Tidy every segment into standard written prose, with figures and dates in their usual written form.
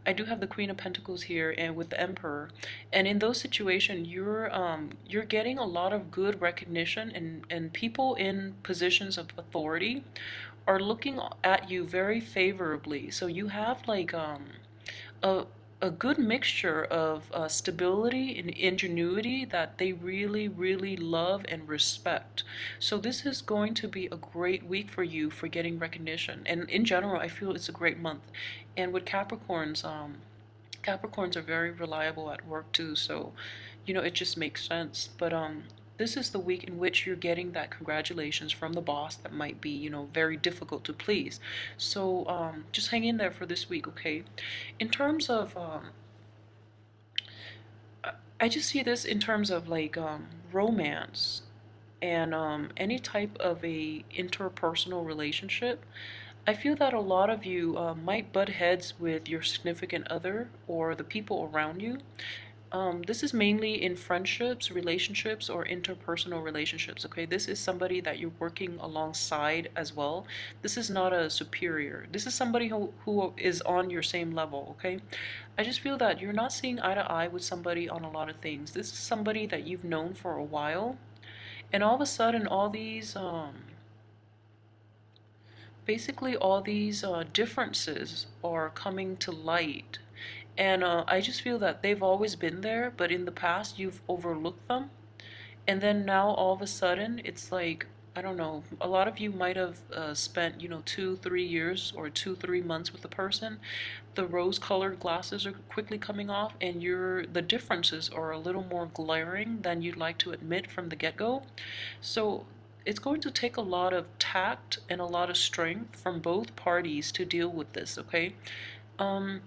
I do have the Queen of Pentacles here and with the Emperor. And in those situations, you're getting a lot of good recognition, and people in positions of authority are looking at you very favorably. So you have like a a good mixture of stability and ingenuity that they really, really love and respect. So this is going to be a great week for you for getting recognition. And in general, I feel it's a great month. And with Capricorns, Capricorns are very reliable at work too, so it just makes sense. But this is the week in which you're getting that congratulations from the boss that might be, very difficult to please. So just hang in there for this week, okay? In terms of I just see this in terms of like romance and any type of a interpersonal relationship. I feel that a lot of you might butt heads with your significant other or the people around you. This is mainly in friendships, relationships, or interpersonal relationships, okay? This is somebody that you're working alongside as well. This is not a superior. This is somebody who is on your same level, okay? I just feel that you're not seeing eye to eye with somebody on a lot of things. This is somebody that you've known for a while, and all of a sudden, basically all these differences are coming to light. And I just feel that they've always been there, but in the past you've overlooked them. And then now all of a sudden it's like, I don't know, a lot of you might have spent, 2, 3 years or 2, 3 months with a person. The rose colored glasses are quickly coming off, and the differences are a little more glaring than you'd like to admit from the get-go. So it's going to take a lot of tact and a lot of strength from both parties to deal with this, okay? Um,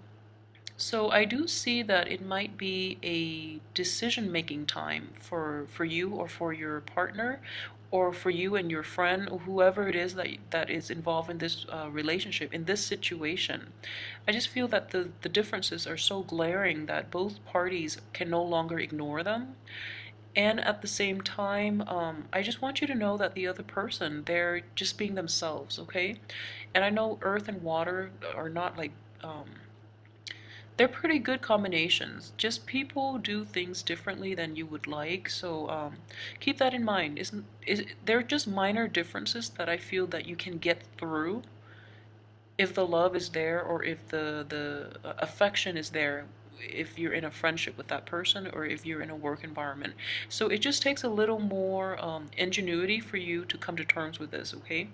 so I do see that it might be a decision-making time for you or for your partner, or for you and your friend, or whoever it is that is involved in this relationship, in this situation. I just feel that the differences are so glaring that both parties can no longer ignore them. And at the same time, I just want you to know that the other person, they're just being themselves, okay? And I know earth and water are not like, they're pretty good combinations. Just people do things differently than you would like, so keep that in mind. They're just minor differences that I feel that you can get through if the love is there, or if the affection is there, if you're in a friendship with that person or if you're in a work environment. So it just takes a little more ingenuity for you to come to terms with this, okay?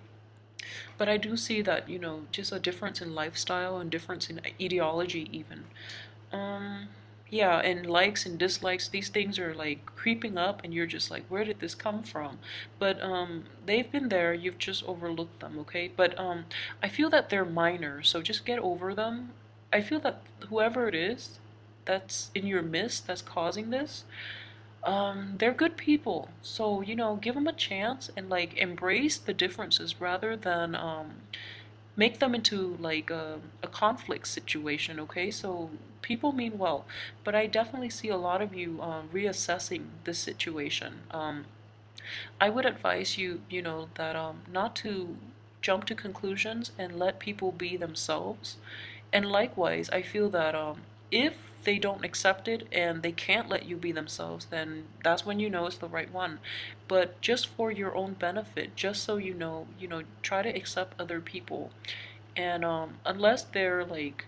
But I do see that, just a difference in lifestyle and difference in ideology even. um yeah, and likes and dislikes, these things are like creeping up, and you're just like, where did this come from? But they've been there, you've just overlooked them, okay? But I feel that they're minor, so just get over them. I feel that whoever it is that's in your midst that's causing this, they're good people. So, give them a chance and like embrace the differences rather than make them into like a conflict situation, okay? So people mean well, but I definitely see a lot of you reassessing this situation. I would advise you, that not to jump to conclusions and let people be themselves. And likewise, I feel that if they don't accept it and they can't let you be themselves, then that's when you know it's the right one. But just for your own benefit, just so try to accept other people. And unless they're like,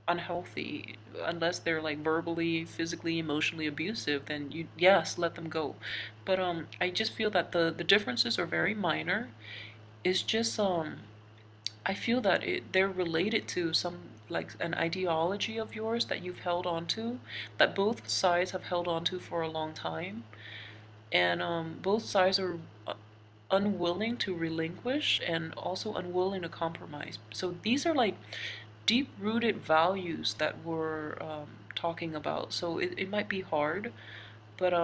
unhealthy, unless they're like verbally, physically, emotionally abusive, then yes, let them go. But I just feel that the differences are very minor. It's just I feel that they're related to some, like an ideology of yours that you've held on to, that both sides have held on to for a long time, and both sides are unwilling to relinquish and also unwilling to compromise. So these are like deep rooted values that we're talking about. So it might be hard, but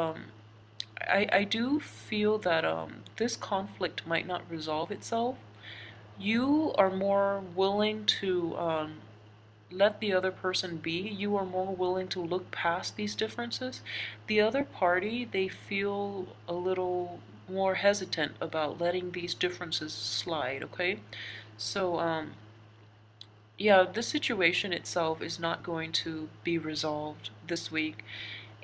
I do feel that this conflict might not resolve itself. You are more willing to let the other person be. You are more willing to look past these differences. The other party, they feel a little more hesitant about letting these differences slide, okay? So, Yeah, this situation itself is not going to be resolved this week.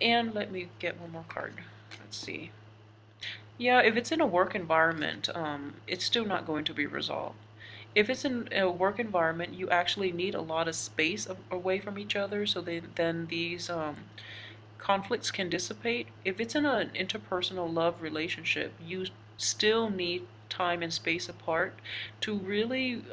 And let me get one more card. Let's see. Yeah, if it's in a work environment, it's still not going to be resolved. If it's in a work environment, you actually need a lot of space away from each other, so then these conflicts can dissipate. If it's in an interpersonal love relationship, you still need time and space apart to really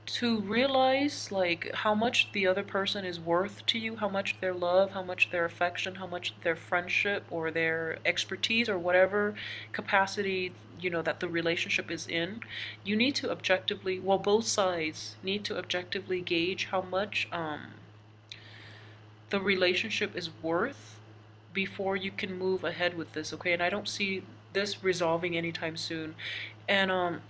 to realize like how much the other person is worth to you, how much their love, how much their affection, how much their friendship or their expertise or whatever capacity, that the relationship is in. You need to objectively, well, both sides need to objectively gauge how much the relationship is worth before you can move ahead with this, okay? And I don't see this resolving anytime soon. And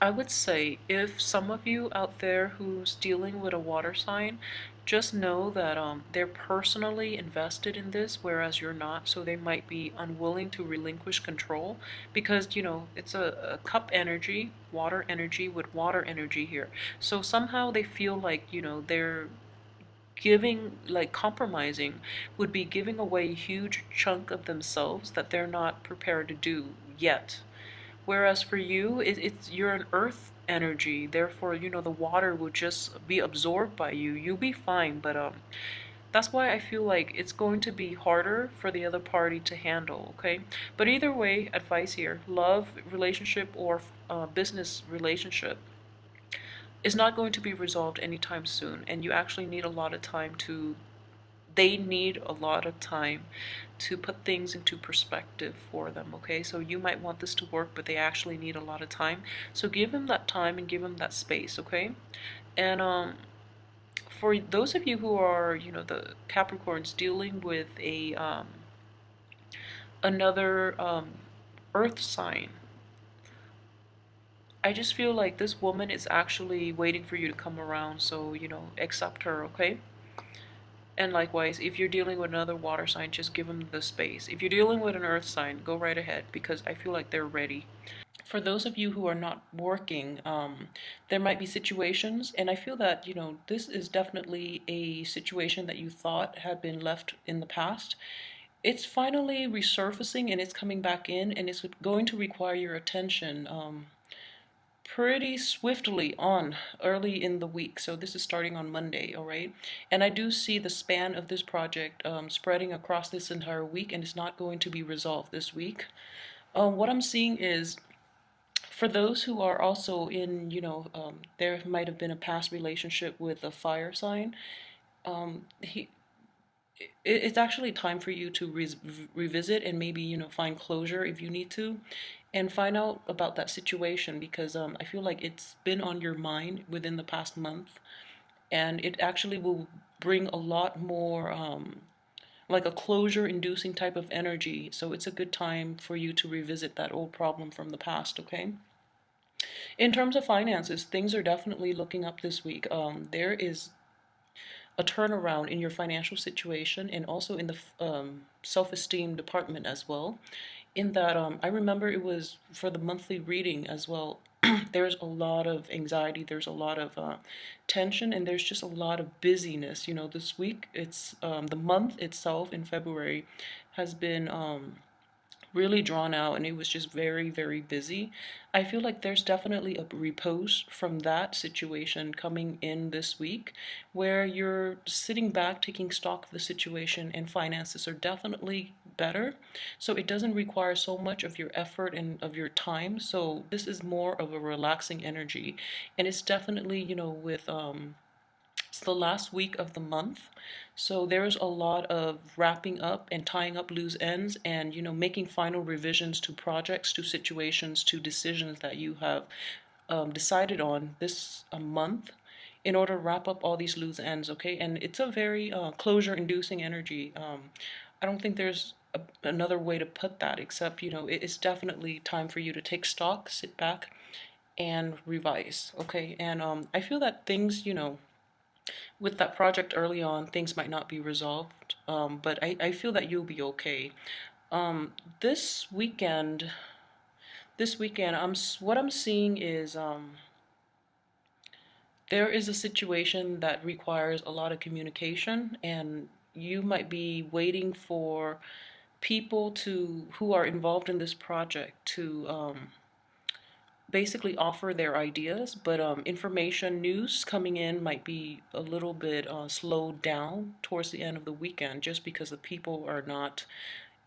I would say if some of you out there who's dealing with a water sign, just know that they're personally invested in this, whereas you're not, so they might be unwilling to relinquish control because, it's a cup energy, water energy with water energy here. So somehow they feel like, they're giving, like compromising, would be giving away a huge chunk of themselves that they're not prepared to do yet. Whereas for you, it's you're an earth energy, therefore, the water will just be absorbed by you. You'll be fine, but that's why I feel like it's going to be harder for the other party to handle, okay? But either way, advice here, love relationship or business relationship is not going to be resolved anytime soon, and you actually need a lot of time to they need a lot of time to put things into perspective for them, okay? So you might want this to work, but they actually need a lot of time. So give them that time and give them that space, okay? And for those of you who are, the Capricorns dealing with a another earth sign, I just feel like this woman is actually waiting for you to come around, so, accept her, okay? And likewise, if you're dealing with another water sign, just give them the space. If you're dealing with an earth sign, go right ahead because I feel like they're ready. For those of you who are not working, there might be situations, and I feel that, this is definitely a situation that you thought had been left in the past. It's finally resurfacing and it's coming back in, and it's going to require your attention. Pretty swiftly on early in the week. So this is starting on Monday, all right? And I do see the span of this project spreading across this entire week, and it's not going to be resolved this week. What I'm seeing is for those who are also in, there might have been a past relationship with a fire sign. He it's actually time for you to revisit and maybe find closure if you need to, and find out about that situation because I feel like it's been on your mind within the past month, and it actually will bring a lot more like a closure inducing type of energy. So it's a good time for you to revisit that old problem from the past, okay? In terms of finances, things are definitely looking up this week. There is a turnaround in your financial situation and also in the self-esteem department as well. In that, I remember it was for the monthly reading as well. There's a lot of anxiety, there's a lot of tension, and there's just a lot of busyness. This week, it's the month itself in February has been really drawn out, and it was just very, very busy. I feel like there's definitely a repose from that situation coming in this week where you're sitting back taking stock of the situation, and finances are definitely better, so it doesn't require so much of your effort and of your time. So this is more of a relaxing energy, and it's definitely, with it's the last week of the month, so there's a lot of wrapping up and tying up loose ends, and making final revisions to projects, to situations, to decisions that you have decided on this month in order to wrap up all these loose ends, okay? And it's a very closure-inducing energy. I don't think there's another way to put that except, it's definitely time for you to take stock, sit back, and revise, okay? And I feel that things, with that project early on, things might not be resolved, but I feel that you'll be okay. Um, this weekend, this weekend, what I'm seeing is There is a situation that requires a lot of communication, and you might be waiting for people to who are involved in this project to basically offer their ideas, but information news coming in might be a little bit slowed down towards the end of the weekend just because the people are not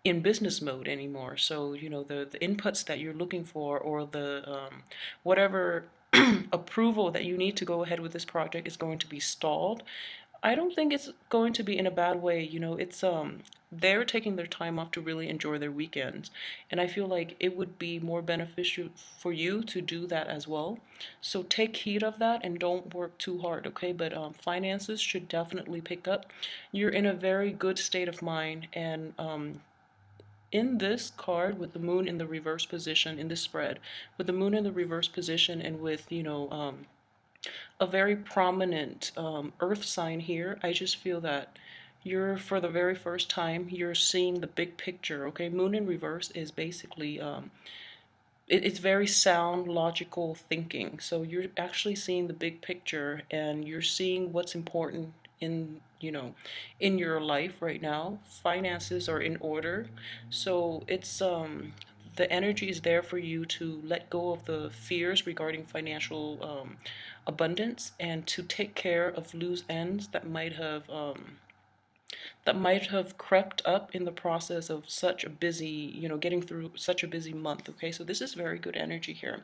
in business mode anymore. So, the inputs that you're looking for, or the whatever approval that you need to go ahead with this project, is going to be stalled. I don't think it's going to be in a bad way. It's they're taking their time off to really enjoy their weekends. And I feel like it would be more beneficial for you to do that as well. So take heed of that and don't work too hard, okay? But finances should definitely pick up. You're in a very good state of mind, and in this card, with the moon in the reverse position in this spread, with the moon in the reverse position, and with a very prominent earth sign here, I just feel that you're, for the very first time, you're seeing the big picture. Okay, moon in reverse is basically it's very sound, logical thinking. So you're actually seeing the big picture, and you're seeing what's important in in your life right now. Finances are in order, so it's the energy is there for you to let go of the fears regarding financial abundance, and to take care of loose ends that might have crept up in the process of such a busy, getting through such a busy month. Okay, so this is very good energy here.